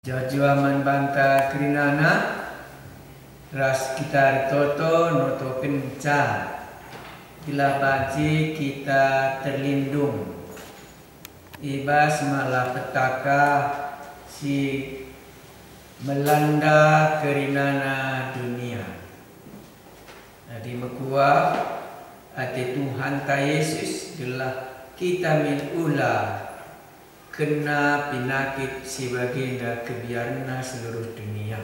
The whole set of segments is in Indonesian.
Jajuaman banta krinana ras kita toto noto kenca bila baji kita terlindung ibas malapetaka si melanda kerinana dunia. Jadi mekua ati Tuhan ta Yesus gelah kita min ula kena penyakit si baginda kebiarna seluruh dunia.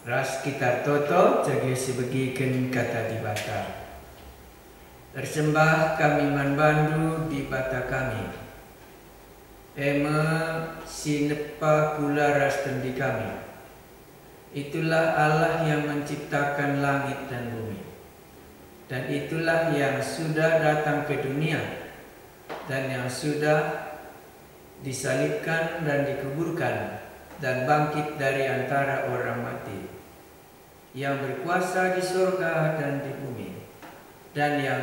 Ras kita toto jaga sebagikan kata di bata. Tersembah kami manbandu di bata kami. Ema si nepa kula ras tendi kami. Itulah Allah yang menciptakan langit dan bumi. Dan itulah yang sudah datang ke dunia dan yang sudah disalibkan dan dikuburkan dan bangkit dari antara orang mati, yang berkuasa di surga dan di bumi, dan yang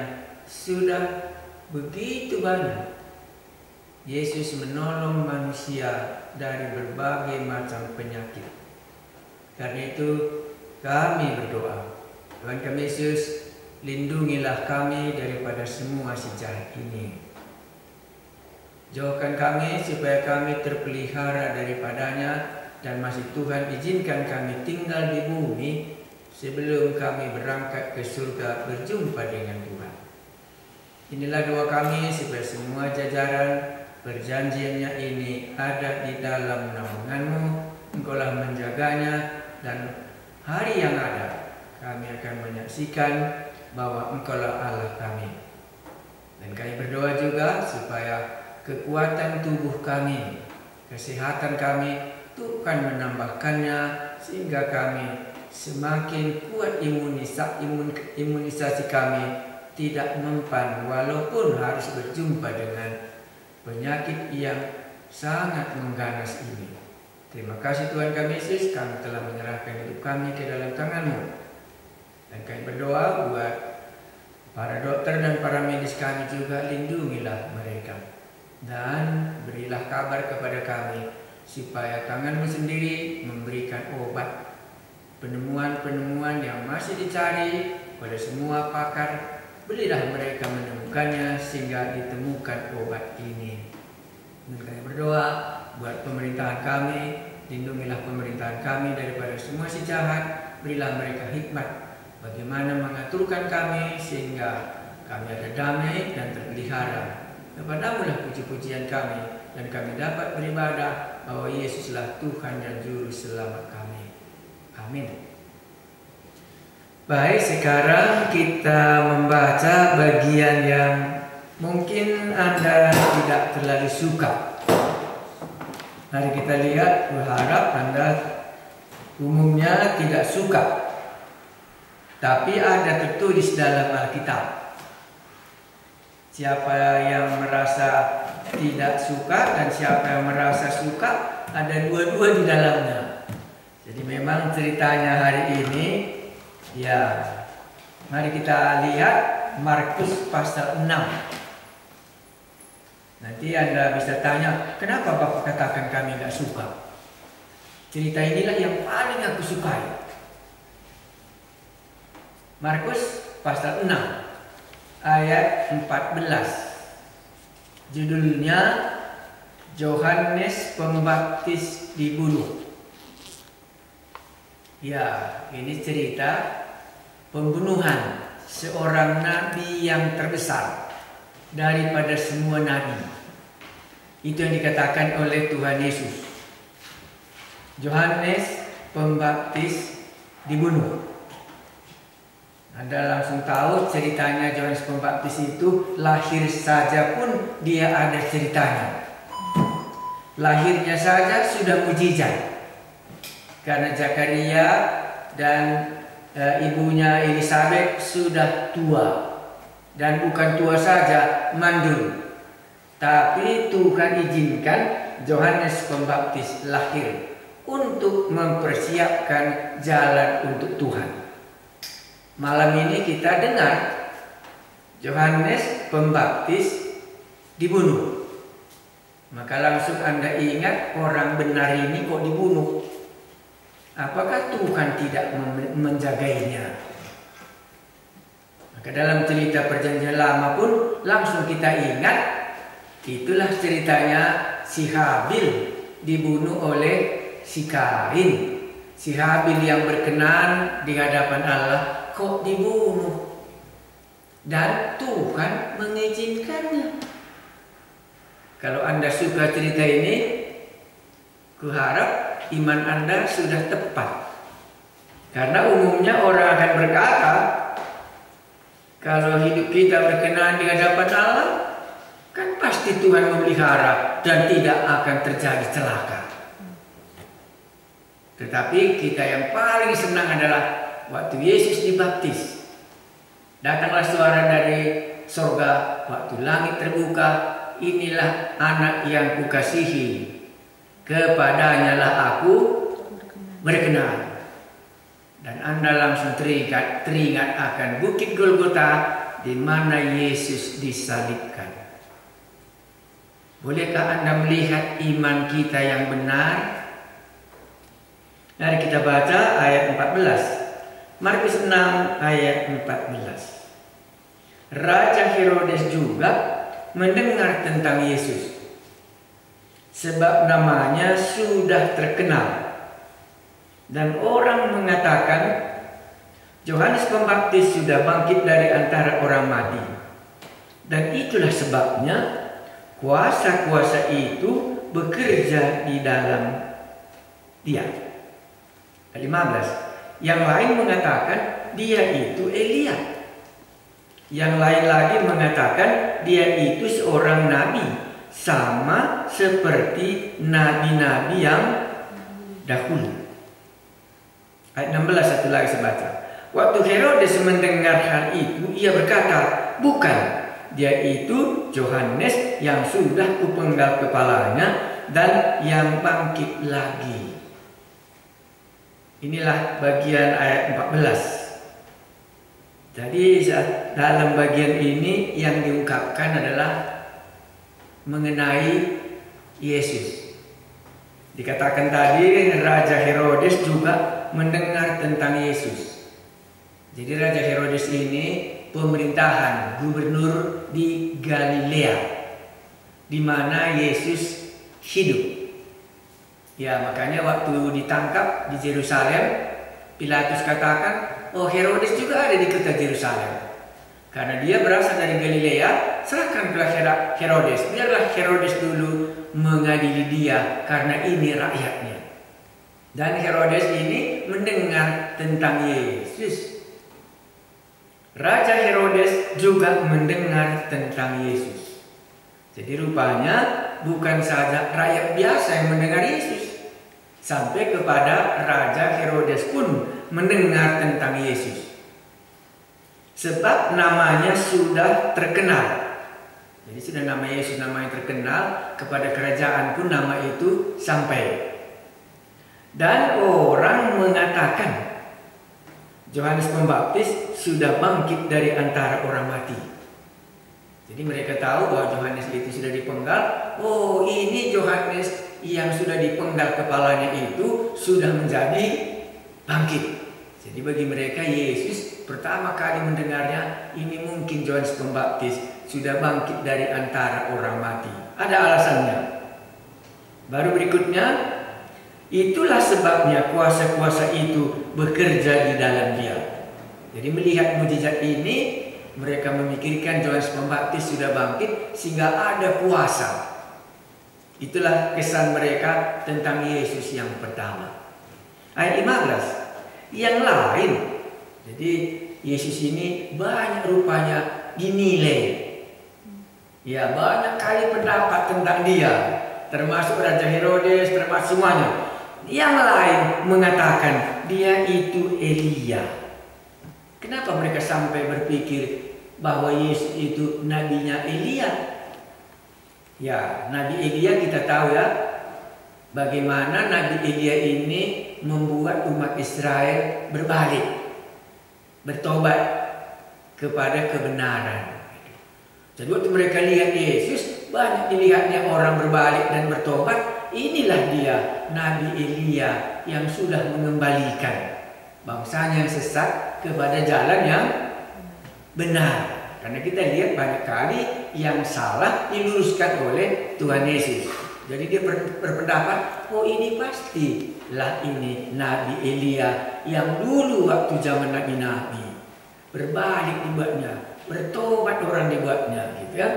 sudah begitu banyak Yesus menolong manusia dari berbagai macam penyakit. Karena itu kami berdoa, Tuhan kami Yesus, lindungilah kami daripada semua si jahat ini. Jauhkan kami supaya kami terpelihara daripadanya, dan masih Tuhan izinkan kami tinggal di bumi sebelum kami berangkat ke surga berjumpa dengan Tuhan. Inilah doa kami supaya semua jajaran perjanjiannya ini ada di dalam naungan-Mu. Engkaulah menjaganya, dan hari yang ada kami akan menyaksikan bahwa Engkaulah Allah kami. Dan kami berdoa juga supaya kekuatan tubuh kami, kesehatan kami, Tuhan menambahkannya sehingga kami semakin kuat imunisasi kami tidak mempan walaupun harus berjumpa dengan penyakit yang sangat mengganas ini. Terima kasih Tuhan kami Yesus, kami telah menyerahkan hidup kami ke dalam tangan-Mu. Dan kami berdoa buat para dokter dan para medis kami juga, lindungilah mereka. Dan berilah kabar kepada kami supaya tangan-Mu sendiri memberikan obat. Penemuan-penemuan yang masih dicari pada semua pakar, berilah mereka menemukannya sehingga ditemukan obat ini. Dan kami berdoa buat pemerintahan kami, lindungilah pemerintahan kami daripada semua si jahat. Berilah mereka hikmat bagaimana mengaturkan kami sehingga kami ada damai dan terpelihara. Kepada-Mu lah puji-pujian kami, dan kami dapat beribadah bahwa Yesuslah Tuhan dan Juru Selamat kami. Amin. Baik, sekarang kita membaca bagian yang mungkin Anda tidak terlalu suka. Mari kita lihat, berharap Anda umumnya tidak suka. Tapi ada tertulis dalam Alkitab. Siapa yang merasa tidak suka dan siapa yang merasa suka, ada dua-dua di dalamnya. Jadi memang ceritanya hari ini, ya, mari kita lihat Markus pasal 6. Nanti Anda bisa tanya, kenapa Bapak katakan kami gak suka? Cerita inilah yang paling aku sukai. Markus pasal 6 ayat 14. Judulnya Yohanes Pembaptis dibunuh. Ya, ini cerita pembunuhan seorang nabi yang terbesar daripada semua nabi. Itu yang dikatakan oleh Tuhan Yesus. Yohanes Pembaptis dibunuh. Anda langsung tahu ceritanya Yohanes Pembaptis itu lahir saja pun dia ada ceritanya. Lahirnya saja sudah mujizat. Karena Zakaria dan ibunya Elisabeth sudah tua. Dan bukan tua saja, mandul. Tapi Tuhan izinkan Yohanes Pembaptis lahir untuk mempersiapkan jalan untuk Tuhan. Malam ini kita dengar Yohanes Pembaptis dibunuh. Maka langsung Anda ingat orang benar ini kok dibunuh. Apakah Tuhan tidak menjagainya? Maka dalam cerita perjanjian lama pun langsung kita ingat, itulah ceritanya si Habil dibunuh oleh si Kain. Si Habil yang berkenan di hadapan Allah kok dibunuh. Dan Tuhan mengizinkannya. Kalau Anda suka cerita ini, kuharap iman Anda sudah tepat. Karena umumnya orang akan berkata, kalau hidup kita berkenan di hadapan Allah, kan pasti Tuhan memelihara dan tidak akan terjadi celaka. Tetapi kita yang paling senang adalah waktu Yesus dibaptis. Datanglah suara dari sorga, waktu langit terbuka, inilah anak yang kukasihi, kepadanya lah aku berkenan. Dan Anda langsung teringat akan Bukit Golgota di mana Yesus disalibkan. Bolehkah Anda melihat iman kita yang benar? Mari kita baca ayat 14. Markus 6 ayat 14. Raja Herodes juga mendengar tentang Yesus, sebab namanya sudah terkenal. Dan orang mengatakan, Yohanes Pembaptis sudah bangkit dari antara orang mati. Dan itulah sebabnya kuasa-kuasa itu bekerja di dalam dia. 15. Yang lain mengatakan dia itu Elia. Yang lain lagi mengatakan dia itu seorang nabi, sama seperti nabi-nabi yang dahulu. Ayat 16 satu lagi saya baca. Waktu Herodes mendengar hal itu, ia berkata, bukan, dia itu Yohanes yang sudah kupenggal kepalanya dan yang bangkit lagi. Inilah bagian ayat 14. Jadi dalam bagian ini yang diungkapkan adalah mengenai Yesus. Dikatakan tadi Raja Herodes juga mendengar tentang Yesus. Jadi Raja Herodes ini pemerintahan gubernur di Galilea, di mana Yesus hidup. Ya, makanya waktu ditangkap di Yerusalem, Pilatus katakan, oh Herodes juga ada di kota Yerusalem. Karena dia berasal dari Galilea, serahkanlah Herodes. Biarlah Herodes dulu mengadili dia, karena ini rakyatnya. Dan Herodes ini mendengar tentang Yesus. Raja Herodes juga mendengar tentang Yesus. Jadi rupanya bukan saja rakyat biasa yang mendengar Yesus. Sampai kepada Raja Herodes pun mendengar tentang Yesus. Sebab namanya sudah terkenal. Jadi sudah nama Yesus, nama yang terkenal, kepada kerajaan pun nama itu sampai. Dan orang mengatakan Yohanes Pembaptis sudah bangkit dari antara orang mati. Jadi mereka tahu bahwa Yohanes itu sudah dipenggal. Oh, ini Yohanes yang sudah dipenggal kepalanya itu sudah menjadi bangkit. Jadi bagi mereka Yesus pertama kali mendengarnya, ini mungkin Yohanes Pembaptis sudah bangkit dari antara orang mati. Ada alasannya. Baru berikutnya, itulah sebabnya kuasa-kuasa itu bekerja di dalam dia. Jadi melihat mujizat ini, mereka memikirkan Yohanes Pembaptis sudah bangkit sehingga ada kuasa. Itulah kesan mereka tentang Yesus yang pertama. Ayat 15. Yang lain. Jadi Yesus ini banyak rupanya dinilai. Ya, banyak kali pendapat tentang dia. Termasuk Raja Herodes, termasuk semuanya. Yang lain mengatakan dia itu Elia. Kenapa mereka sampai berpikir bahwa Yesus itu nabinya Elia? Ya, Nabi Elia kita tahu ya, bagaimana Nabi Elia ini membuat umat Israel berbalik, bertobat kepada kebenaran. Jadi waktu mereka lihat Yesus, banyak dilihatnya orang berbalik dan bertobat. Inilah dia Nabi Elia yang sudah mengembalikan bangsanya yang sesat kepada jalan yang benar. Karena kita lihat banyak kali yang salah diluruskan oleh Tuhan Yesus. Jadi dia berpendapat, oh ini pastilah ini Nabi Elia yang dulu waktu zaman Nabi-Nabi. Berbalik dibuatnya, bertobat orang dibuatnya, gitu ya.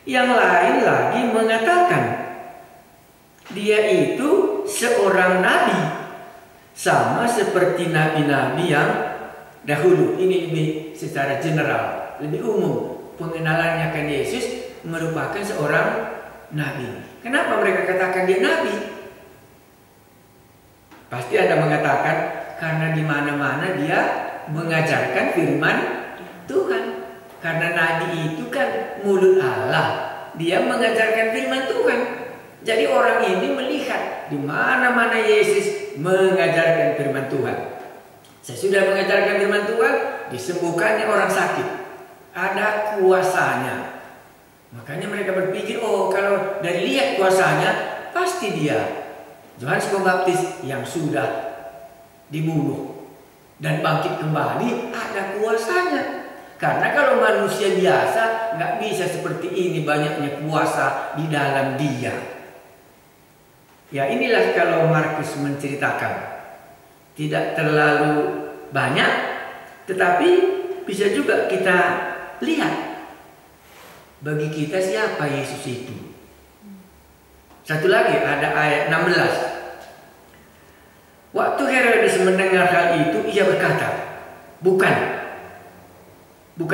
Yang lain lagi mengatakan dia itu seorang nabi, sama seperti nabi-nabi yang dahulu. Ini lebih secara general, lebih umum. Pengenalannya kan Yesus merupakan seorang nabi. Kenapa mereka katakan dia nabi? Pasti Anda mengatakan karena di mana-mana dia mengajarkan firman Tuhan. Karena nabi itu kan mulut Allah. Dia mengajarkan firman Tuhan. Jadi orang ini melihat di mana-mana Yesus mengajarkan firman Tuhan. Saya sudah mengajarkan firman Tuhan, disembuhkannya orang sakit. Ada kuasanya. Makanya mereka berpikir, oh kalau dari lihat kuasanya, pasti dia Yohanes Pembaptis yang sudah dibunuh dan bangkit kembali, ada kuasanya. Karena kalau manusia biasa nggak bisa seperti ini, banyaknya kuasa di dalam dia. Ya inilah kalau Markus menceritakan. Tidak terlalu banyak, tetapi bisa juga kita lihat bagi kita siapa Yesus itu. Satu lagi ada ayat 16. Waktu Herodes mendengar hal itu, ia berkata, bukan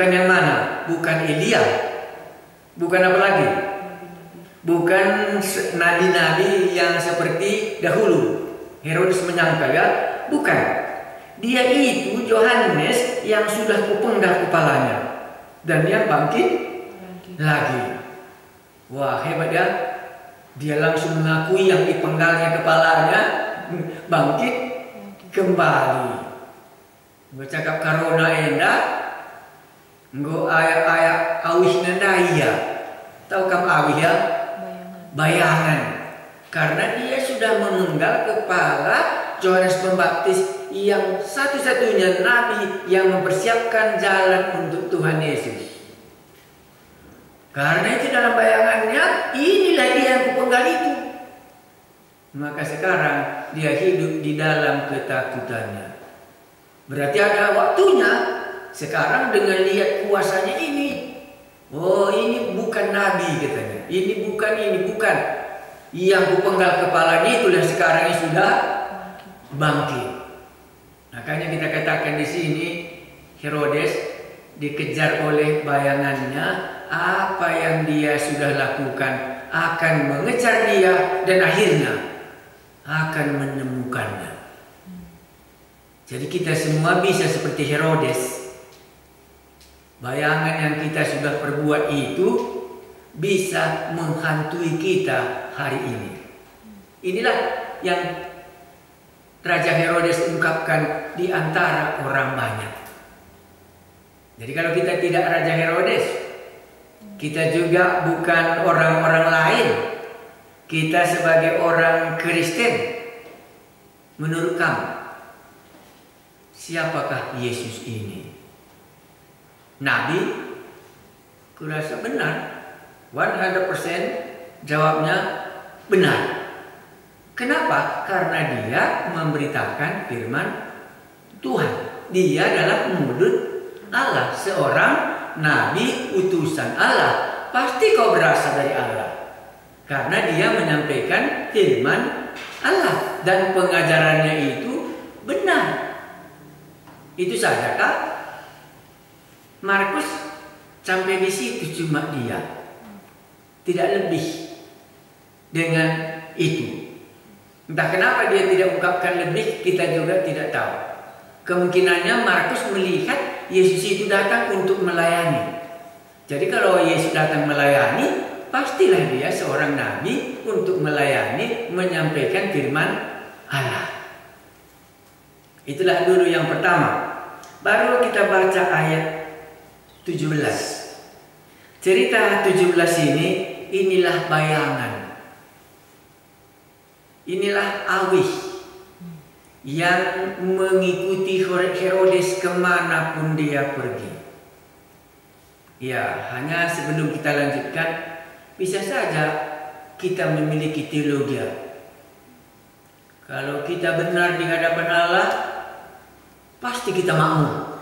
yang mana? Bukan Elia. Bukan apa lagi? Bukan nabi-nabi yang seperti dahulu. Herodes menyangka, ya, bukan. Dia itu Yohanes yang sudah kupenggal kepalanya dan yang bangkit lagi. Wah, hebat ya. Dia langsung mengakui yang dipenggalnya kepalanya bangkit kembali. Gue cakap karona endah, gue ayak-ayak awih nendaya. Tahu kam awih ya? Bayangan. Karena dia sudah memenggal kepala Yohanes Pembaptis yang satu-satunya nabi yang mempersiapkan jalan untuk Tuhan Yesus. Karena itu dalam bayangannya, inilah dia yang kupenggal itu. Maka sekarang dia hidup di dalam ketakutannya. Berarti ada waktunya. Sekarang dengan lihat kuasanya ini, oh ini bukan nabi katanya. Ini bukan. Yang kupenggal kepalanya itulah sekarang ini sudah bangkit. Makanya kita katakan di sini Herodes dikejar oleh bayangannya. Apa yang dia sudah lakukan akan mengejar dia dan akhirnya akan menemukannya. Jadi kita semua bisa seperti Herodes. Bayangan yang kita sudah perbuat itu bisa menghantui kita hari ini. Inilah yang Raja Herodes ungkapkan di antara orang banyak. Jadi kalau kita tidak Raja Herodes, kita juga bukan orang-orang lain. Kita sebagai orang Kristen, menurut kamu, siapakah Yesus ini? Nabi? Kurasa benar. 100% jawabnya benar. Kenapa? Karena dia memberitakan firman Tuhan. Dia adalah mulut Allah, seorang nabi utusan Allah. Pasti kau berasal dari Allah. Karena dia menyampaikan firman Allah dan pengajarannya itu benar. Itu saja kak. Markus sampai di situ cuma dia. Tidak lebih dengan itu. Entah kenapa dia tidak ungkapkan lebih, kita juga tidak tahu. Kemungkinannya Markus melihat Yesus itu datang untuk melayani. Jadi kalau Yesus datang melayani, pastilah dia seorang nabi untuk melayani, menyampaikan firman Allah. Itulah dulu yang pertama. Baru kita baca ayat 17. Cerita 17 ini inilah bayangan, inilah awis yang mengikuti Herodes kemanapun dia pergi. Ya, hanya sebelum kita lanjutkan, bisa saja kita memiliki teologi. Kalau kita benar di hadapan Allah, pasti kita makmur.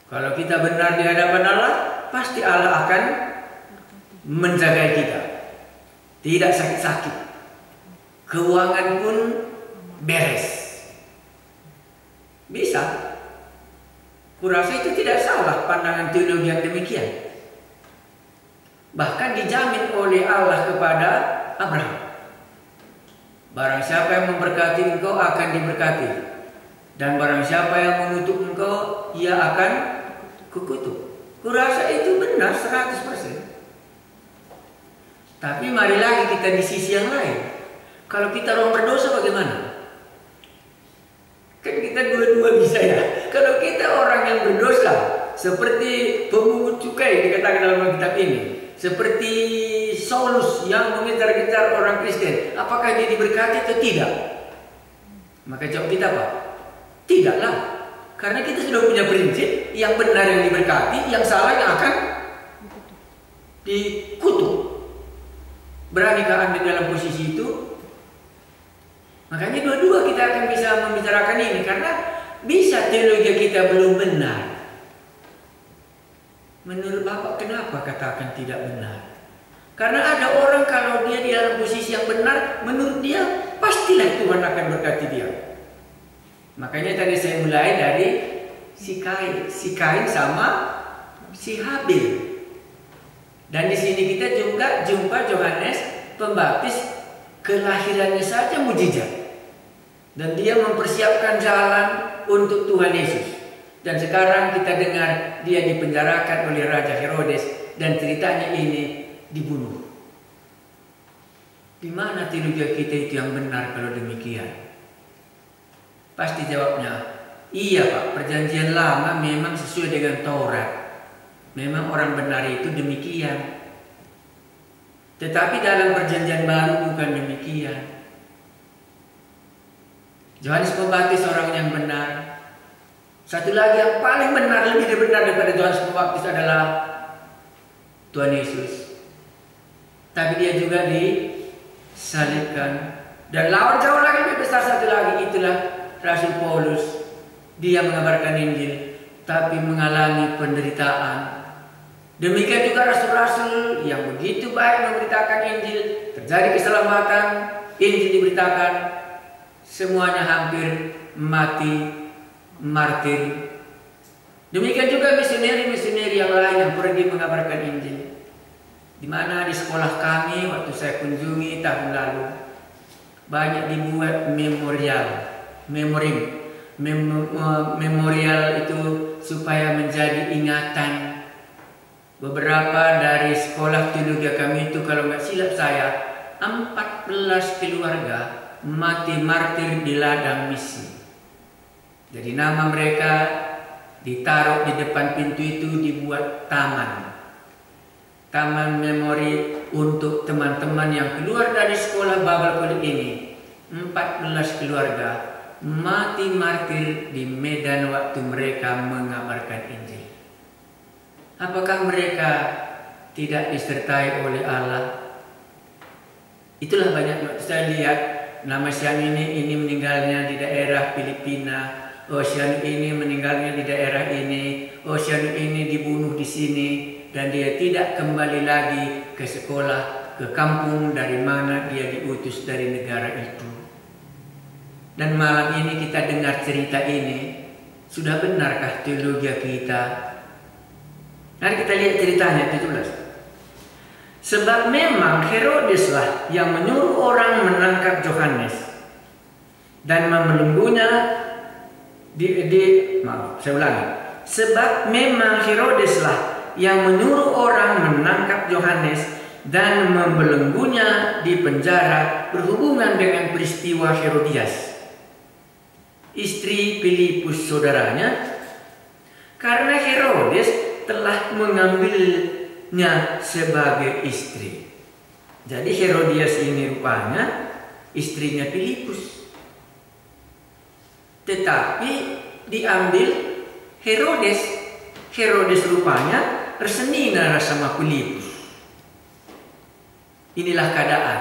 Kalau kita benar di hadapan Allah, pasti Allah akan menjaga kita. Tidak sakit-sakit. Keuangan pun beres. Bisa. Kurasa itu tidak salah pandangan teologi yang demikian. Bahkan dijamin oleh Allah kepada Abraham. Barang siapa yang memberkati engkau akan diberkati, dan barang siapa yang mengutuk engkau, ia akan kukutuk. Kurasa itu benar 100%. Tapi mari lagi kita di sisi yang lain. Kalau kita orang berdosa bagaimana? Kan kita dua-dua bisa ya. Kalau kita orang yang berdosa, seperti pemungut cukai dikatakan dalam Alkitab ini, seperti Saulus yang mengejar-kejar orang Kristen, apakah dia diberkati atau tidak? Maka jawab kita apa? Tidaklah. Karena kita sudah punya prinsip, yang benar yang diberkati, yang salah yang akan dikutuk. Beranikah Anda dalam posisi itu? Makanya dua-dua kita akan bisa membicarakan ini, karena bisa teologi kita belum benar. Menurut Bapak kenapa katakan tidak benar? Karena ada orang kalau dia di dalam posisi yang benar, menurut dia pastilah Tuhan akan berkati dia. Makanya tadi saya mulai dari si Kain sama si Habil. Dan di sini kita juga jumpa Yohanes Pembaptis, kelahirannya saja mujizat. Dan dia mempersiapkan jalan untuk Tuhan Yesus. Dan sekarang kita dengar dia dipenjarakan oleh Raja Herodes dan ceritanya ini dibunuh. Di mana teologi kita itu yang benar kalau demikian? Pasti jawabnya, iya Pak, perjanjian lama memang sesuai dengan Taurat. Memang orang benar itu demikian. Tetapi dalam perjanjian baru bukan demikian. Yohanes Pembaptis orang yang benar. Satu lagi yang paling benar, lebih benar daripada Yohanes Pembaptis adalah Tuhan Yesus. Tapi dia juga disalibkan. Dan lawan jauh lagi lebih besar satu lagi, itulah Rasul Paulus. Dia mengabarkan Injil, tapi mengalami penderitaan. Demikian juga rasul-rasul yang begitu baik memberitakan Injil, terjadi keselamatan, Injil diberitakan, semuanya hampir mati martir. Demikian juga misioneri-misioneri yang lain yang pergi mengabarkan Injil. Di mana di sekolah kami waktu saya kunjungi tahun lalu banyak dibuat memorial itu supaya menjadi ingatan. Beberapa dari sekolah teologi kami itu kalau nggak silap saya 14 keluarga mati martir di ladang misi. Jadi nama mereka ditaruh di depan pintu itu, dibuat taman memori untuk teman-teman yang keluar dari sekolah Bible College ini. 14 keluarga mati martir di medan waktu mereka mengabarkan Injil. Apakah mereka tidak disertai oleh Allah? Itulah banyak waktu saya lihat nama siang ini meninggalnya di daerah Filipina, siang ini meninggalnya di daerah ini, siang ini dibunuh di sini, dan dia tidak kembali lagi ke sekolah, ke kampung dari mana dia diutus dari negara itu. Dan malam ini kita dengar cerita ini, sudah benarkah teologi kita? Mari kita lihat ceritanya 17. Sebab memang Herodeslah yang menyuruh orang menangkap Yohanes dan membelenggunya Sebab memang Herodeslah yang menyuruh orang menangkap Yohanes dan membelenggunya di penjara berhubungan dengan peristiwa Herodias, istri Filipus saudaranya, karena Herodes telah mengambil mengambilnya sebagai istri. Jadi Herodias ini rupanya istrinya Filipus. Tetapi diambil Herodes. Herodes rupanya bersenina sama Filipus. Inilah keadaan.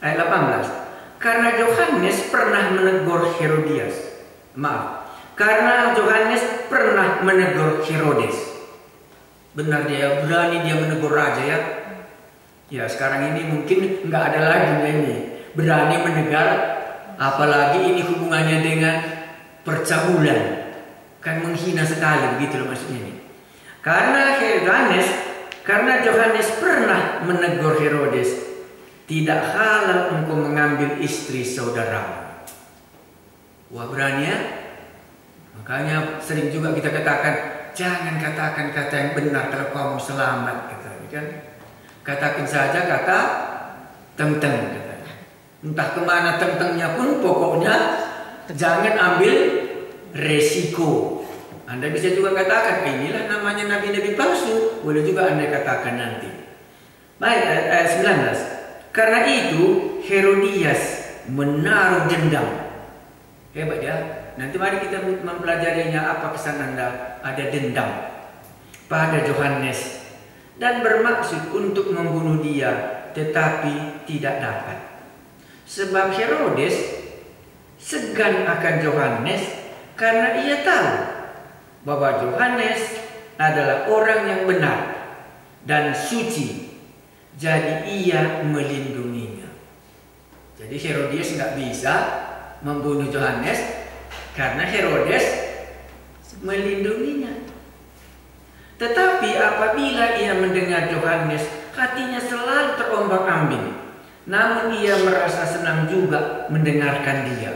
Ayat 18. Karena Yohanes pernah menegur Herodias. Karena Yohanes pernah menegur Herodes. Benar dia, berani dia menegur raja ya. Ya sekarang ini mungkin nggak ada lagi ini berani menegur, apalagi ini hubungannya dengan percabulan, kan menghina sekali begitu loh maksudnya ini. Karena Yohanes pernah menegur Herodes, tidak halal engkau mengambil istri saudaramu. Wah berani ya. Makanya sering juga kita katakan, jangan katakan kata yang benar kalau kamu selamat, kan? Katakan saja kata teng-teng, katanya. Entah kemana teng-tengnya pun, pokoknya jangan ambil resiko. Anda bisa juga katakan, inilah namanya nabi-nabi palsu. Boleh juga Anda katakan nanti. Baik, ayat 19. Karena itu Herodias menaruh dendam. Hebat ya. Nanti mari kita mempelajarinya, apa kesan Anda ada dendam pada Yohanes dan bermaksud untuk membunuh dia, tetapi tidak dapat. Sebab Herodes segan akan Yohanes karena ia tahu bahwa Yohanes adalah orang yang benar dan suci, jadi ia melindunginya. Jadi Herodes nggak bisa membunuh Yohanes karena Herodes melindunginya. Tetapi apabila ia mendengar Yohanes, hatinya selalu terombang-ambing. Namun ia merasa senang juga mendengarkan dia.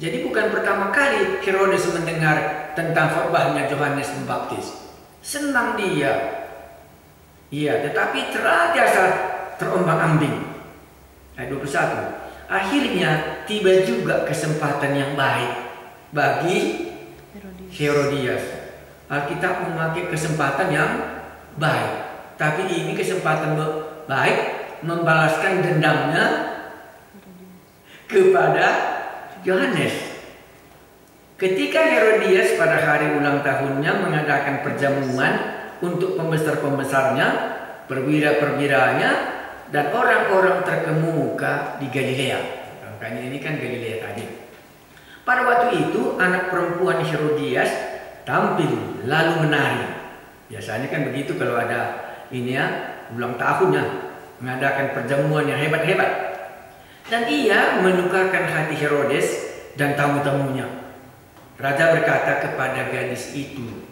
Jadi bukan pertama kali Herodes mendengar tentang khotbahnya Yohanes Pembaptis. Senang dia. Iya, tetapi terasa terombang-ambing. Ayat 21. Akhirnya tiba juga kesempatan yang baik bagi Herodias. Alkitab memakai kesempatan yang baik, tapi ini kesempatan baik membalaskan dendamnya kepada Yohanes. Ketika Herodias pada hari ulang tahunnya mengadakan perjamuan untuk pembesar-pembesarnya, perwira-perwiranya, dan orang-orang terkemuka di Galilea. Makanya ini kan Galilea tadi. Pada waktu itu anak perempuan Herodias tampil lalu menari. Biasanya kan begitu kalau ada ini ya, ulang tahunnya, mengadakan perjamuan yang hebat-hebat. Dan ia menukarkan hati Herodes dan tamu-tamunya. Raja berkata kepada gadis itu.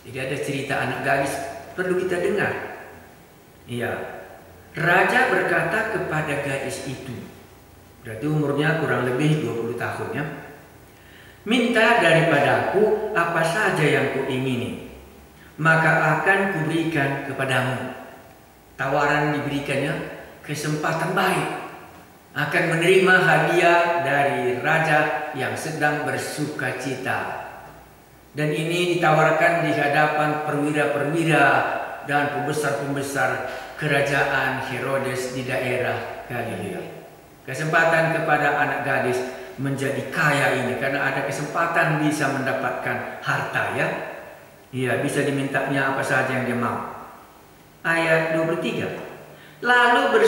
Jadi ada cerita anak gadis perlu kita dengar. Iya. Raja berkata kepada gadis itu. Berarti umurnya kurang lebih 20 tahun ya. Minta daripadaku apa saja yang kau ingini, maka akan kuberikan kepadamu. Tawaran diberikannya, kesempatan baik. Akan menerima hadiah dari raja yang sedang bersuka cita. Dan ini ditawarkan di hadapan perwira-perwira dan pembesar-pembesar kerajaan Herodes di daerah Galilea. Kesempatan kepada anak gadis menjadi kaya ini karena ada kesempatan bisa mendapatkan harta ya. Iya, bisa dimintanya apa saja yang dia mau. Ayat 23. Lalu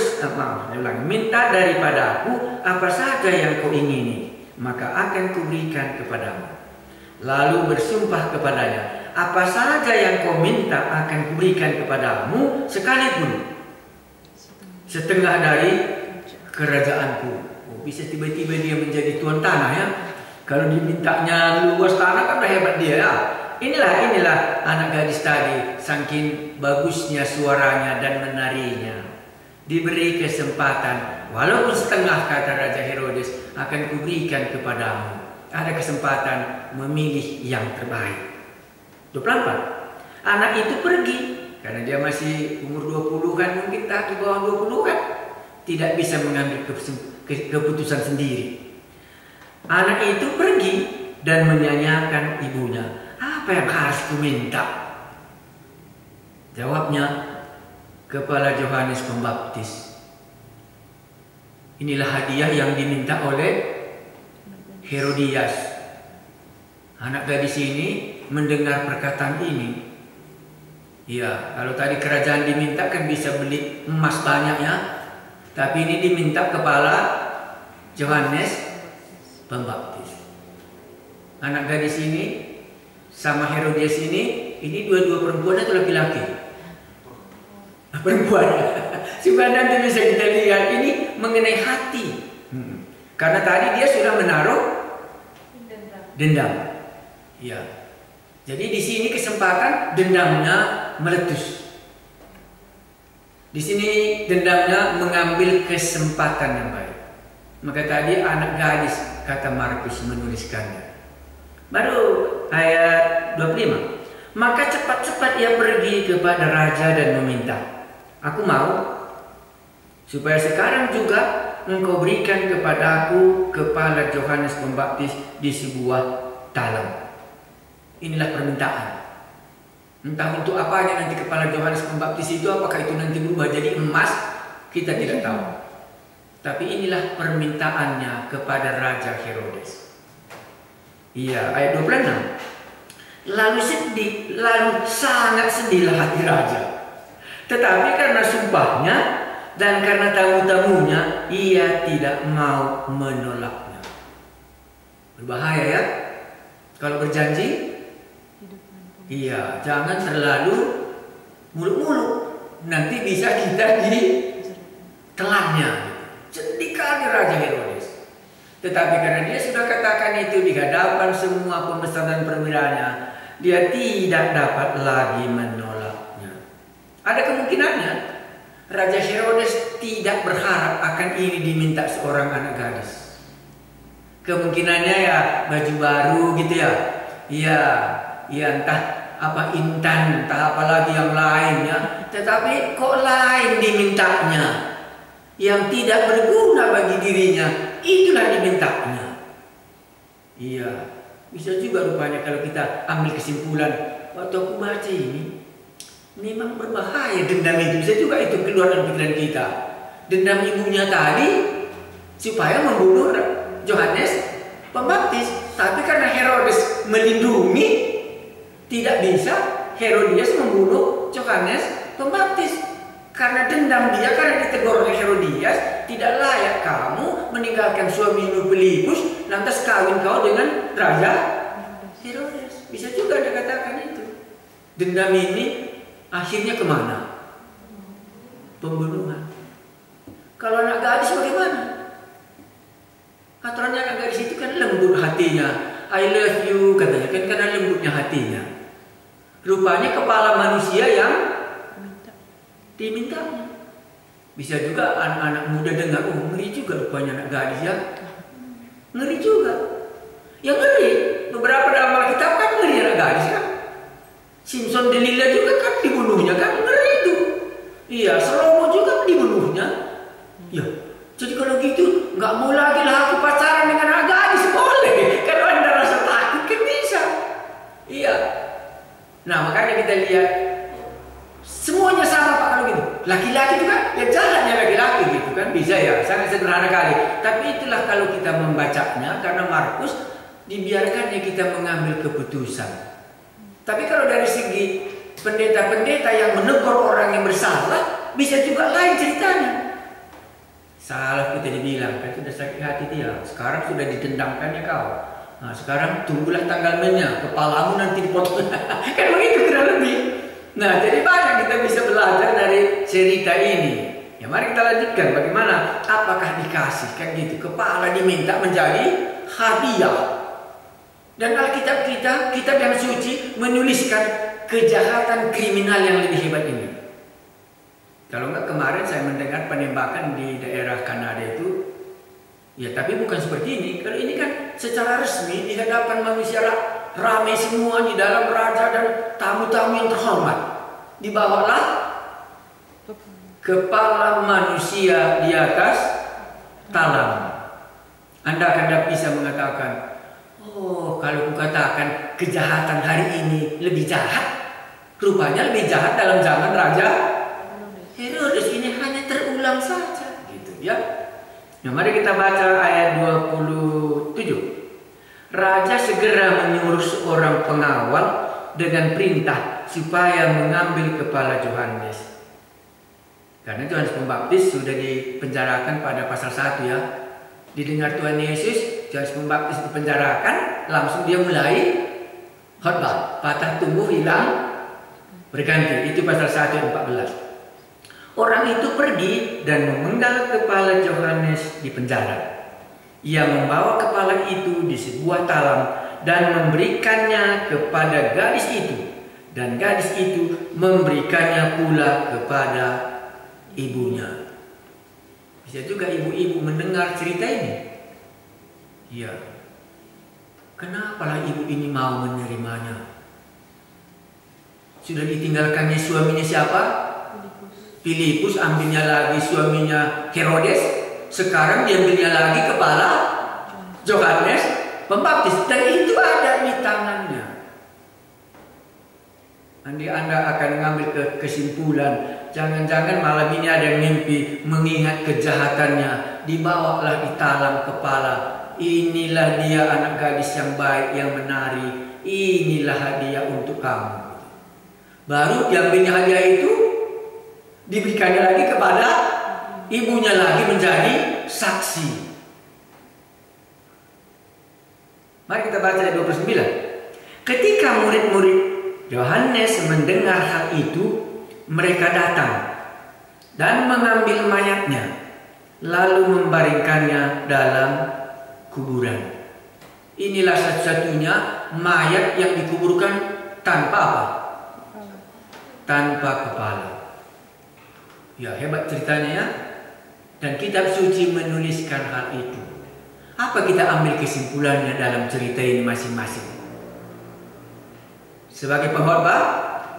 minta daripadaku apa saja yang kau ingini, maka akan kuberikan kepadamu. Lalu bersumpah kepadanya, apa saja yang kau minta akan kuberikan kepadamu, sekalipun setengah dari kerajaanku. Bisa tiba-tiba dia menjadi tuan tanah ya. Kalau dimintanya luas tanah kan udah hebat dia ya. Inilah anak gadis tadi, saking bagusnya suaranya dan menarinya. Diberi kesempatan, walaupun setengah, kata Raja Herodes, akan kuberikan kepadamu. Ada kesempatan memilih yang terbaik. 24. Anak itu pergi karena dia masih umur 20-an, mungkin tak di bawah 20-an. Tidak bisa mengambil keputusan sendiri. Anak itu pergi dan menyanyikan ibunya, apa yang harus ku minta? Jawabnya, kepala Yohanes Pembaptis. Inilah hadiah yang diminta oleh Herodias. Anak gadis ini mendengar perkataan ini. Ya, kalau tadi kerajaan diminta kan bisa beli emas banyak ya. Tapi ini diminta kepala Yohanes Pembaptis. Anak gadis ini sama Herodias ini dua-dua perempuan atau laki-laki? Perempuan. Sebenarnya nanti bisa kita lihat ini mengenai hati. Karena tadi dia sudah menaruh dendam. Ya. Jadi di sini kesempatan dendamnya meletus. Di sini dendamnya mengambil kesempatan yang baik. Maka tadi anak gadis, kata Markus menuliskannya. Baru ayat 25. Maka cepat-cepat ia pergi kepada raja dan meminta, aku mau supaya sekarang juga engkau berikan kepada aku kepala Yohanes Pembaptis di sebuah talam. Inilah permintaan. Entah untuk apanya nanti kepala Yohanes Pembaptis itu, apakah itu nanti berubah jadi emas, kita tidak tahu. Tapi inilah permintaannya kepada Raja Herodes. Iya, ayat 26. Lalu sangat sedihlah hati raja. Tetapi karena sumpahnya dan karena tamu-tamunya, ia tidak mau menolaknya. Berbahaya ya kalau berjanji. Iya, jangan terlalu muluk-muluk. Nanti bisa kita ditelannya. Sedih kali Raja Herodes. Tetapi karena dia sudah katakan itu di hadapan semua pembesar dan perwiranya, dia tidak dapat lagi menolaknya. Ada kemungkinannya Raja Herodes tidak berharap akan ini diminta seorang anak gadis. Kemungkinannya ya baju baru gitu ya. Iya entah apa intan, entah apa lagi yang lainnya. Tetapi kok lain dimintanya, yang tidak berguna bagi dirinya, itulah dimintanya. Iya, bisa juga rupanya kalau kita ambil kesimpulan, waktu aku baca ini, memang berbahaya dendam itu. Bisa juga itu keluar dari pikiran kita. Dendam ibunya tadi supaya membunuh Yohanes Pembaptis. Tapi karena Herodes melindungi, tidak bisa Herodias membunuh Yohanes Pembaptis. Karena dendam dia, karena ditegur oleh Herodias, tidak layak kamu meninggalkan suamimu Filipus, lantas kawin kau dengan Raja Herodes. Bisa juga dikatakan itu. Dendam ini akhirnya kemana? Pembunuhan. Kalau anak gadis bagaimana? Aturannya anak gadis itu kan lembut hatinya. I love you katanya kan, karena lembutnya hatinya. Rupanya kepala manusia yang dimintanya. Bisa juga anak-anak muda dengar, oh ngeri juga rupanya anak gadis ya. Ngeri juga. Yang ngeri, beberapa dalam Alkitab kan ngeri anak gadis kan. Simpson Delila juga kan dibunuhnya kan, ngeri itu. Iya, Salomo juga dibunuhnya. Ya, jadi kalau gitu nggak mau lagi lah aku pacaran dengan anak gadis, boleh. Kalau Anda rasa takut kan bisa. Iya. Nah makanya kita lihat semuanya sama Pak kalau gitu. Laki-laki itu kan ya jalannya laki-laki gitu kan, bisa ya, sangat sederhana kali. Tapi itulah kalau kita membacanya, karena Markus dibiarkannya kita mengambil keputusan. Tapi kalau dari segi pendeta-pendeta yang menegur orang yang bersalah, bisa juga lain ceritanya. Salah kita dibilang, kan sudah sakit hati dia, sekarang sudah ditendangkannya kau. Nah sekarang tunggulah tanggal mainnya, kepalamu nanti dipotong. Kan begitu kurang lebih. Nah jadi banyak kita bisa belajar dari cerita ini. Ya mari kita lanjutkan bagaimana, apakah dikasih kan gitu, kepala diminta menjadi hadiah. Dan Alkitab kita, kitab yang suci menuliskan kejahatan kriminal yang lebih hebat ini. Kalau enggak kemarin saya mendengar penembakan di daerah Kanada itu, ya tapi bukan seperti ini. Kalau ini kan secara resmi di hadapan manusia ramai semua di dalam raja dan tamu-tamu yang terhormat. Dibawalah kepala manusia di atas talam. Anda akan bisa mengatakan, oh kalau kukatakan kejahatan hari ini lebih jahat, Rupanya lebih jahat dalam zaman Raja Herodes. Ini hanya terulang saja, gitu ya. Nah, mari kita baca ayat 27. Raja segera menyuruh seorang pengawal dengan perintah supaya mengambil kepala Yohanes. Karena Yohanes Pembaptis sudah dipenjarakan pada pasal 1 ya. Didengar Tuhan Yesus, Yohanes Pembaptis dipenjarakan, langsung dia mulai khotbah. Patah tumbuh hilang berganti. Itu pasal 1 ayat 14. Orang itu pergi dan memenggal kepala Yohanes di penjara. Ia membawa kepala itu di sebuah talam dan memberikannya kepada gadis itu, dan gadis itu memberikannya pula kepada ibunya. Bisa juga ibu-ibu mendengar cerita ini. Ya, kenapalah ibu ini mau menerimanya? Sudah ditinggalkannya suaminya siapa? Filipus, ambilnya lagi suaminya Herodes. Sekarang dia ambilnya lagi kepala Yohanes Pembaptis, dan itu ada di tangannya. Nanti Anda akan mengambil kesimpulan, jangan-jangan malam ini ada yang mimpi mengingat kejahatannya, dibawalah di talam kepala. Inilah dia anak gadis yang baik, yang menari. Inilah hadiah untuk kamu. Baru diambilnya hadiah itu, diberikannya lagi kepada ibunya lagi menjadi saksi. Mari kita baca ayat 29. Ketika murid-murid Yohanes mendengar hal itu, mereka datang dan mengambil mayatnya, lalu membaringkannya dalam kuburan. Inilah satu-satunya mayat yang dikuburkan tanpa apa? Tanpa kepala. Ya, hebat ceritanya ya. Dan kitab suci menuliskan hal itu. Apa kita ambil kesimpulannya dalam cerita ini masing-masing? Sebagai pengkhotbah,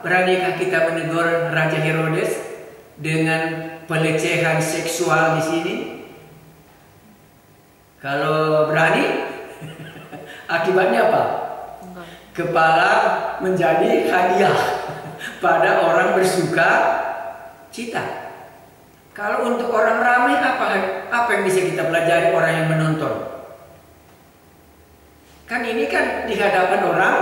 beranikah kita menegur Raja Herodes dengan pelecehan seksual di sini? Kalau berani, akibatnya apa? Kepala menjadi hadiah pada orang bersuka cita. Kalau untuk orang ramai, apa yang bisa kita pelajari orang yang menonton? Kan ini kan di hadapan orang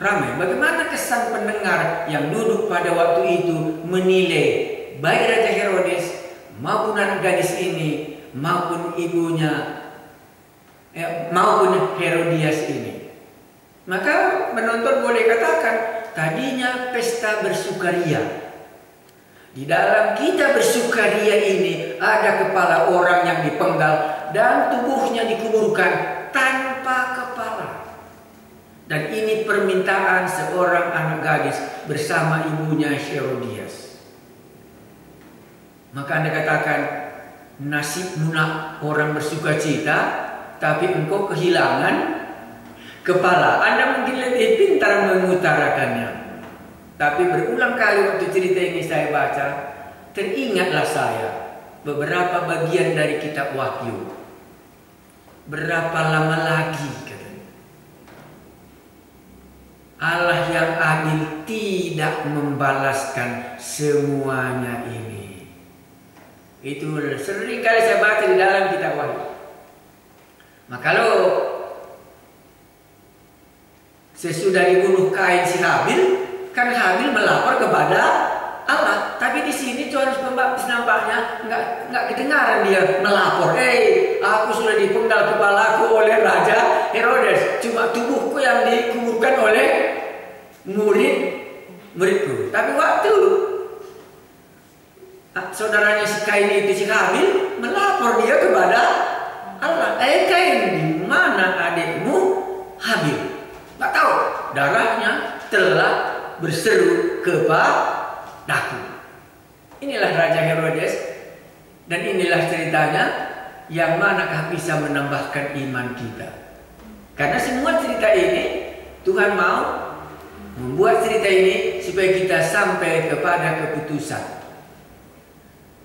ramai. Bagaimana kesan pendengar yang duduk pada waktu itu menilai baik Raja Herodes maupun anak gadis ini maupun ibunya maupun Herodias ini? Maka penonton boleh katakan, tadinya pesta bersukaria. Di dalam kita bersukaria ini ada kepala orang yang dipenggal dan tubuhnya dikuburkan tanpa kepala. Dan ini permintaan seorang anak gadis bersama ibunya Herodias. Maka Anda katakan, nasibmu nak orang bersukacita, tapi engkau kehilangan kepala. Anda mungkin lebih pintar mengutarakannya. Tapi berulang kali waktu cerita ini saya baca, teringatlah saya beberapa bagian dari kitab Wahyu. Berapa lama lagi katanya, Allah yang adil tidak membalaskan semuanya ini. Itu sering kali saya baca di dalam kitab Wahyu. Maka kalau sesudah dibunuh Kain si Habil, kan Habil melapor kepada Allah. Tapi di sini Yohanes Pembaptis nampaknya nggak kedengaran dia melapor. Aku sudah dipenggal kepalaku oleh Raja Herodes. Cuma tubuhku yang dikuburkan oleh muridku. Tapi waktu saudaranya si Kain itu si Habil melapor dia kepada Allah. Kain, di mana adikmu Habil? Nggak tahu. Darahnya telah berseru kepadaku. Inilah Raja Herodes, dan inilah ceritanya yang manakah bisa menambahkan iman kita. Karena semua cerita ini Tuhan mau membuat cerita ini supaya kita sampai kepada keputusan.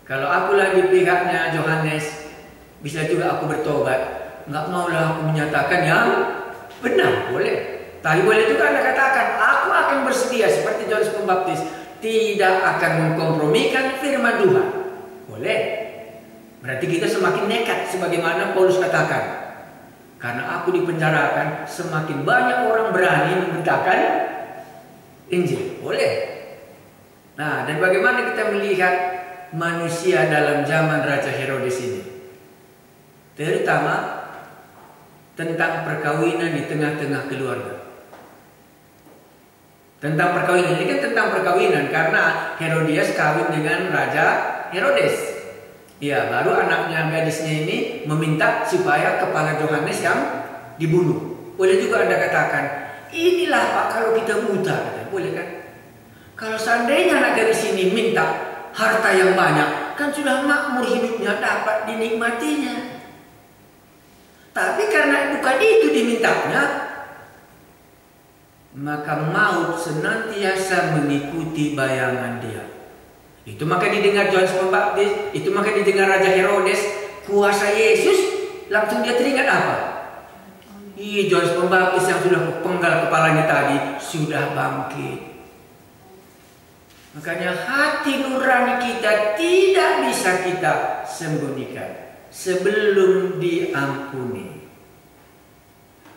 Kalau akulah di pihaknya Yohanes, bisa juga aku bertobat. Nggak maulah aku menyatakan yang benar, boleh. Tapi boleh juga Anda katakan, aku akan bersedia seperti Yohanes Pembaptis, tidak akan mengkompromikan firman Tuhan. Boleh. Berarti kita semakin nekat sebagaimana Paulus katakan. Karena aku dipenjarakan, semakin banyak orang berani memberitakan Injil. Boleh. Nah, dan bagaimana kita melihat manusia dalam zaman Raja Herodes ini? Terutama tentang perkawinan di tengah-tengah keluarga. Tentang perkawinan, ini kan tentang perkawinan karena Herodias kawin dengan Raja Herodes. Ya, baru anaknya gadisnya ini meminta supaya kepala Yohanes yang dibunuh. Boleh juga Anda katakan, inilah Pak kalau kita buta. Boleh kan? Kalau seandainya anak gadis ini minta harta yang banyak, kan sudah makmur hidupnya, dapat dinikmatinya. Tapi karena bukan itu dimintanya, maka maut senantiasa mengikuti bayangan dia. Itu maka didengar Yohanes Pembaptis, itu maka didengar Raja Herodes, kuasa Yesus, langsung dia teringat apa? Iya, Yohanes Pembaptis yang sudah penggal kepalanya tadi sudah bangkit. Makanya hati nurani kita tidak bisa kita sembunyikan sebelum diampuni.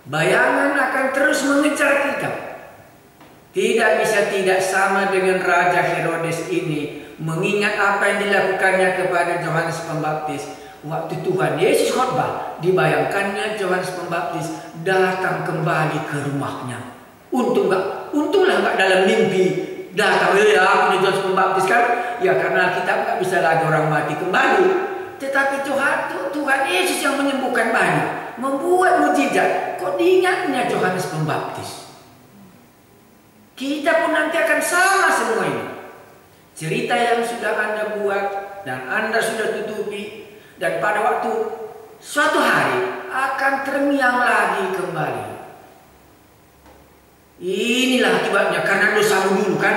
Bayangan akan terus mengejar kita. Tidak bisa tidak sama dengan Raja Herodes ini, mengingat apa yang dilakukannya kepada Yohanes Pembaptis. Waktu Tuhan Yesus khotbah, dibayangkannya Yohanes Pembaptis datang kembali ke rumahnya. Untunglah nggak dalam mimpi datang, ya aku di Yohanes Pembaptis kan? Ya karena kita nggak bisa lagi orang mati kembali. Tetapi Tuhan Yesus yang menyembuhkan banyak, membuat mujizat. Kok diingatnya Yohanes Pembaptis? Kita pun nanti akan sama semua ini. Cerita yang sudah Anda buat dan Anda sudah tutupi, dan pada waktu suatu hari akan terngiang lagi kembali. Inilah akibatnya karena dosamu dulu kan.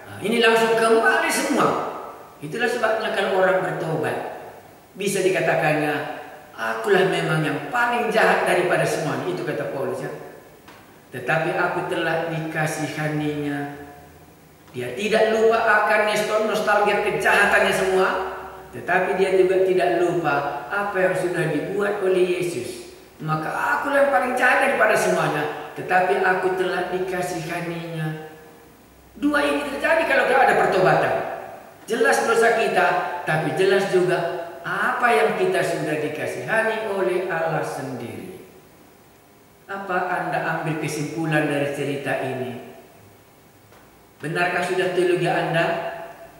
Nah, ini langsung kembali semua. Itulah sebabnya kalau orang bertobat, bisa dikatakannya, akulah memang yang paling jahat daripada semuanya. Itu kata Paulus ya. Tetapi aku telah dikasihaninya. Dia tidak lupa akan nostalgia kejahatannya semua. Tetapi dia juga tidak lupa apa yang sudah dibuat oleh Yesus. Maka akulah yang paling jahat daripada semuanya. Tetapi aku telah dikasihaninya. Dua ini terjadi kalau tidak ada pertobatan. Jelas dosa kita, tapi jelas juga apa yang kita sudah dikasihani oleh Allah sendiri. Apa Anda ambil kesimpulan dari cerita ini? Benarkah sudah teologi Anda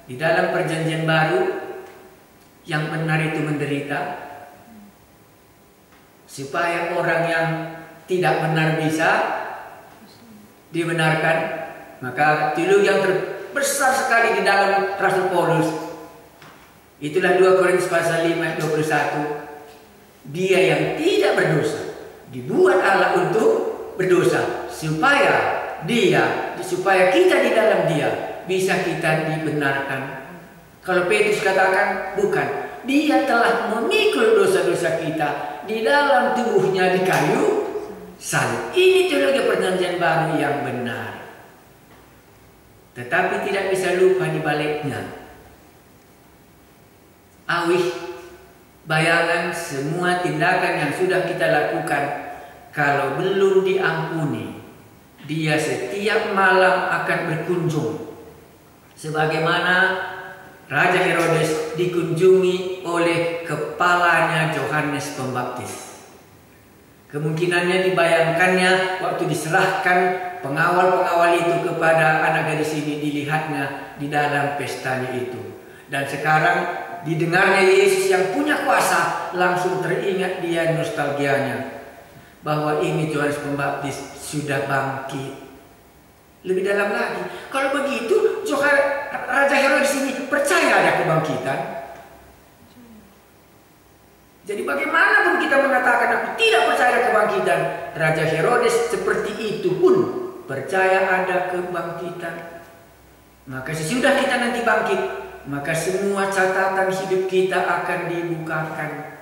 di dalam perjanjian baru yang benar itu menderita? Supaya orang yang tidak benar bisa dibenarkan. Maka teologi yang terbesar sekali di dalam Rasul Paulus, itulah 2 Korintus pasal 5 ayat 21. Dia yang tidak berdosa dibuat Allah untuk berdosa supaya kita di dalam dia bisa kita dibenarkan. Kalau Petrus katakan bukan, dia telah memikul dosa-dosa kita di dalam tubuhnya di kayu salib. Ini teologi perjanjian baru yang benar. Tetapi tidak bisa lupa di baliknya, awih bayangan semua tindakan yang sudah kita lakukan, kalau belum diampuni, dia setiap malam akan berkunjung. Sebagaimana Raja Herodes dikunjungi oleh kepalanya Yohanes Pembaptis. Kemungkinannya dibayangkannya waktu diserahkan pengawal-pengawal itu kepada anak gadis ini, dilihatnya di dalam pestanya itu. Dan sekarang didengarnya Yesus yang punya kuasa, langsung teringat dia nostalgianya bahwa ini Yohanes Pembaptis sudah bangkit. Lebih dalam lagi, kalau begitu Raja Herodes ini percaya ada kebangkitan. Jadi bagaimana pun kita mengatakan aku tidak percaya ada kebangkitan, Raja Herodes seperti itu pun percaya ada kebangkitan. Maka sesudah kita nanti bangkit, maka semua catatan hidup kita akan dibukakan.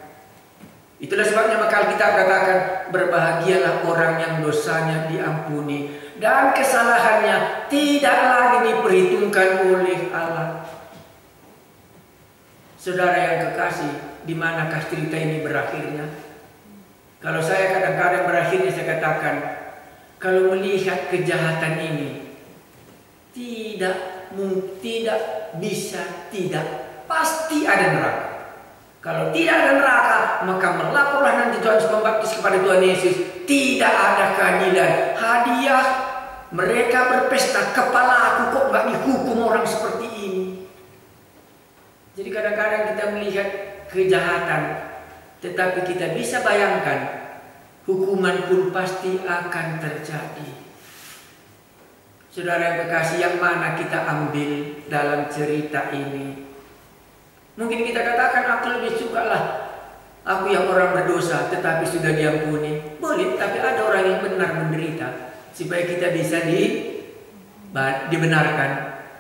Itulah sebabnya maka kita katakan berbahagia berbahagialah orang yang dosanya diampuni dan kesalahannya tidak lagi diperhitungkan oleh Allah. Saudara yang kekasih, di manakah cerita ini berakhirnya? Kalau saya kadang-kadang berakhirnya saya katakan, kalau melihat kejahatan ini, tidak bisa tidak, pasti ada neraka. Kalau tidak ada neraka, maka melaporlah nanti Yohanes Pembaptis kepada Tuhan Yesus. Tidak ada keadilan. Hadiah mereka berpesta, kepala aku kok nggak dihukum orang seperti ini. Jadi kadang-kadang kita melihat kejahatan, tetapi kita bisa bayangkan hukuman pun pasti akan terjadi. Saudara yang kekasih, yang mana kita ambil dalam cerita ini? Mungkin kita katakan, aku lebih sukalah aku yang orang berdosa tetapi sudah diampuni. Boleh, tapi ada orang yang benar menderita supaya kita bisa dibenarkan.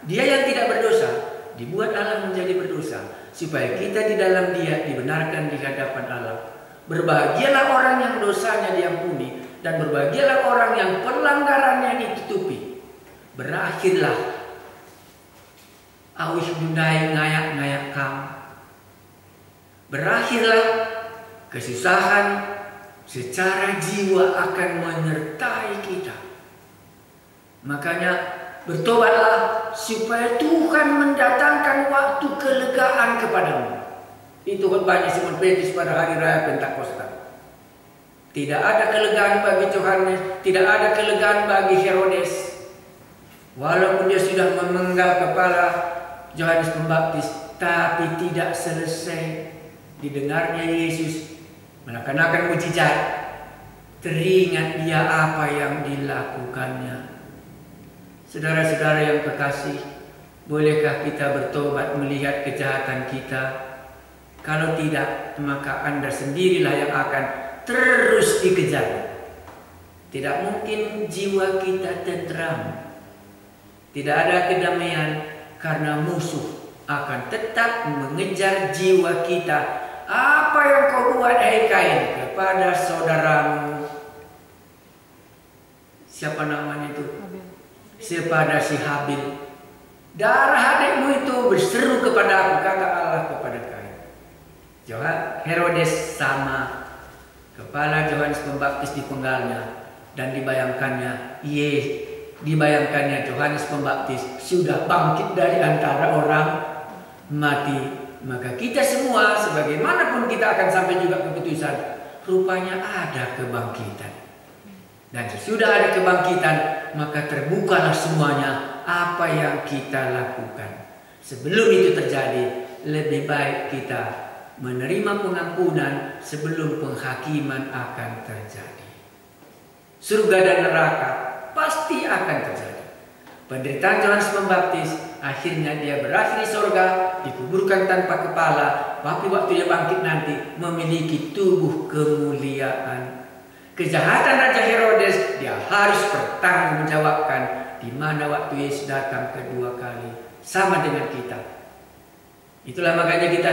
Dia yang tidak berdosa dibuat Allah menjadi berdosa supaya kita di dalam dia dibenarkan di hadapan Allah. Berbahagialah orang yang dosanya diampuni dan berbahagialah orang yang pelanggarannya ditutupi. Berakhirlah awih dundai ngayak-ngayak kam. Berakhirlah kesusahan secara jiwa akan menyertai kita. Makanya bertobatlah supaya Tuhan mendatangkan waktu kelegaan kepadamu. Itu khotbahnya Simon Petrus pada hari raya Pentakosta. Tidak ada kelegaan bagi Yohanes, tidak ada kelegaan bagi Herodes. Walaupun dia sudah memenggal kepala Yohanes Pembaptis, tapi tidak selesai didengarnya Yesus melaksanakan mujizat. Teringat dia apa yang dilakukannya. Saudara-saudara yang kekasih, bolehkah kita bertobat melihat kejahatan kita? Kalau tidak, maka Anda sendirilah yang akan terus dikejar. Tidak mungkin jiwa kita tentram. Tidak ada kedamaian karena musuh akan tetap mengejar jiwa kita. Apa yang kau buat, hai Kain, kepada saudaramu? Siapa namanya itu? Kepada si Habil. Darah adikmu itu berseru kepada aku, kata Allah kepada Kain. Herodes sama. Kepala Yohanes Pembaptis dipenggalnya dan dibayangkannya Yohanes Pembaptis sudah bangkit dari antara orang mati. Maka kita semua, sebagaimanapun kita akan sampai juga keputusan, rupanya ada kebangkitan. Dan sesudah ada kebangkitan, maka terbukalah semuanya apa yang kita lakukan. Sebelum itu terjadi, lebih baik kita menerima pengampunan sebelum penghakiman akan terjadi. Surga dan neraka pasti akan terjadi. Penderitaan Yohanes Pembaptis, akhirnya dia berakhir di surga, dikuburkan tanpa kepala, tapi waktu dia bangkit nanti memiliki tubuh kemuliaan. Kejahatan Raja Herodes dia harus bertanggungjawabkan, di mana waktu Yesus datang kedua kali, sama dengan kita. Itulah makanya kita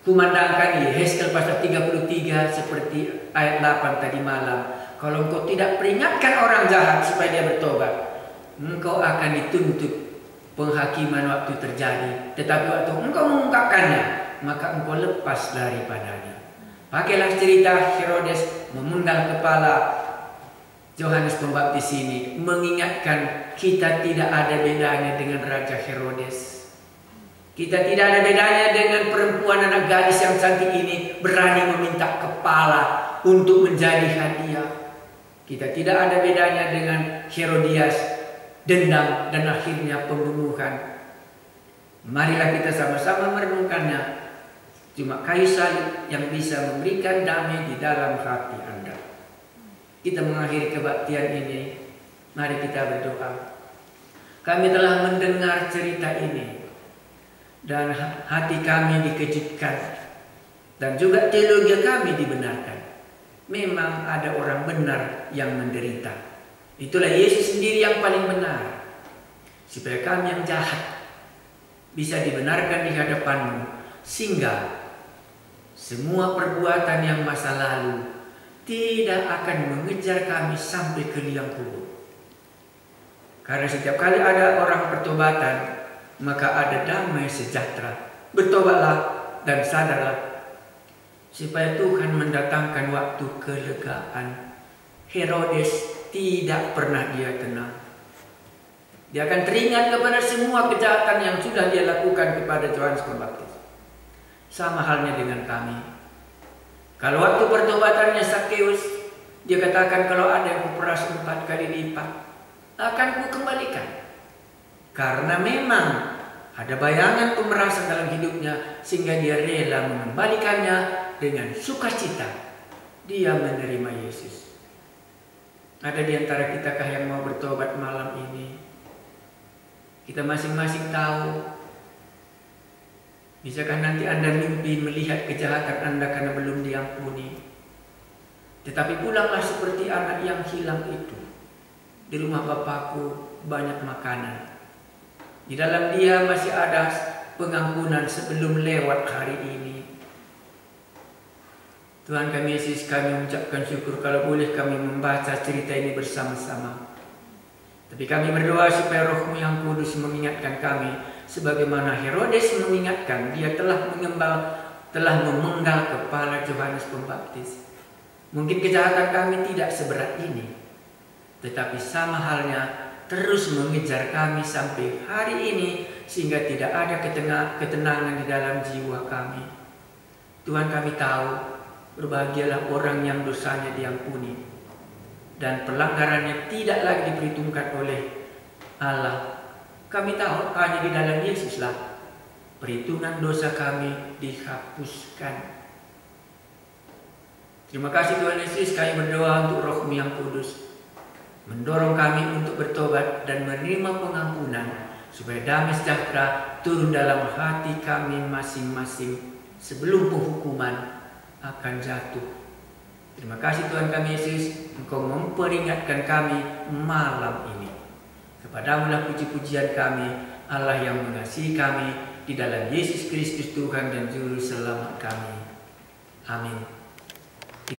kumandangkan Yehezkel pasal 33 seperti ayat 8 tadi malam. Kalau engkau tidak peringatkan orang jahat supaya dia bertobat, engkau akan dituntut penghakiman waktu terjadi. Tetapi waktu engkau mengungkapkannya, maka engkau lepas daripadanya. Pakailah cerita Herodes memenggal kepala Yohanes Pembaptis ini, mengingatkan kita tidak ada bedanya dengan Raja Herodes. Kita tidak ada bedanya dengan perempuan anak gadis yang cantik ini berani meminta kepala untuk menjadi hadiah. Kita tidak ada bedanya dengan Herodias, dendam dan akhirnya pembunuhan. Marilah kita sama-sama merenungkannya. Cuma kayu salib yang bisa memberikan damai di dalam hati Anda. Kita mengakhiri kebaktian ini. Mari kita berdoa. Kami telah mendengar cerita ini dan hati kami dikejutkan dan juga teologi kami dibenarkan. Memang ada orang benar yang menderita. Itulah Yesus sendiri yang paling benar. Supaya kami yang jahat bisa dibenarkan di hadapan-Mu, sehingga semua perbuatan yang masa lalu tidak akan mengejar kami sampai ke liang kubur. Karena setiap kali ada orang pertobatan, maka ada damai sejahtera. Bertobatlah dan sadarlah, supaya Tuhan mendatangkan waktu kelegaan. Herodes tidak pernah dia tenang. Dia akan teringat kepada semua kejahatan yang sudah dia lakukan kepada Yohanes Pembaptis. Sama halnya dengan kami. Kalau waktu pertobatannya Zakheus, dia katakan, kalau ada yang kuperas 4 kali lipat, akan kukembalikan. Karena memang ada bayangan pemerasan dalam hidupnya, sehingga dia rela mengembalikannya dengan sukacita. Dia menerima Yesus. Ada di antara kitakah yang mau bertobat malam ini? Kita masing-masing tahu. Bisakah nanti Anda mimpi melihat kejahatan Anda karena belum diampuni? Tetapi pulanglah seperti anak yang hilang itu. Di rumah Bapakku banyak makanan. Di dalam dia masih ada pengampunan sebelum lewat hari ini. Tuhan kami Yesus, kami mengucapkan syukur kalau boleh kami membaca cerita ini bersama-sama. Tapi kami berdoa supaya Roh-Mu yang kudus mengingatkan kami, sebagaimana Herodes mengingatkan, dia telah memenggal kepala Yohanes Pembaptis. Mungkin kejahatan kami tidak seberat ini, tetapi sama halnya terus mengejar kami sampai hari ini, sehingga tidak ada ketenangan di dalam jiwa kami. Tuhan, kami tahu, berbahagialah orang yang dosanya diampuni dan pelanggarannya tidak lagi diperhitungkan oleh Allah. Kami tahu hanya di dalam Yesuslah perhitungan dosa kami dihapuskan. Terima kasih Tuhan Yesus, kami berdoa untuk Roh-Mu yang kudus mendorong kami untuk bertobat dan menerima pengampunan, supaya damai sejahtera turun dalam hati kami masing-masing sebelum penghukuman akan jatuh. Terima kasih Tuhan kami Yesus, Engkau memperingatkan kami malam ini. Kepadamu-lah puji-pujian kami, Allah yang mengasihi kami, di dalam Yesus Kristus Tuhan dan Juru Selamat kami. Amin.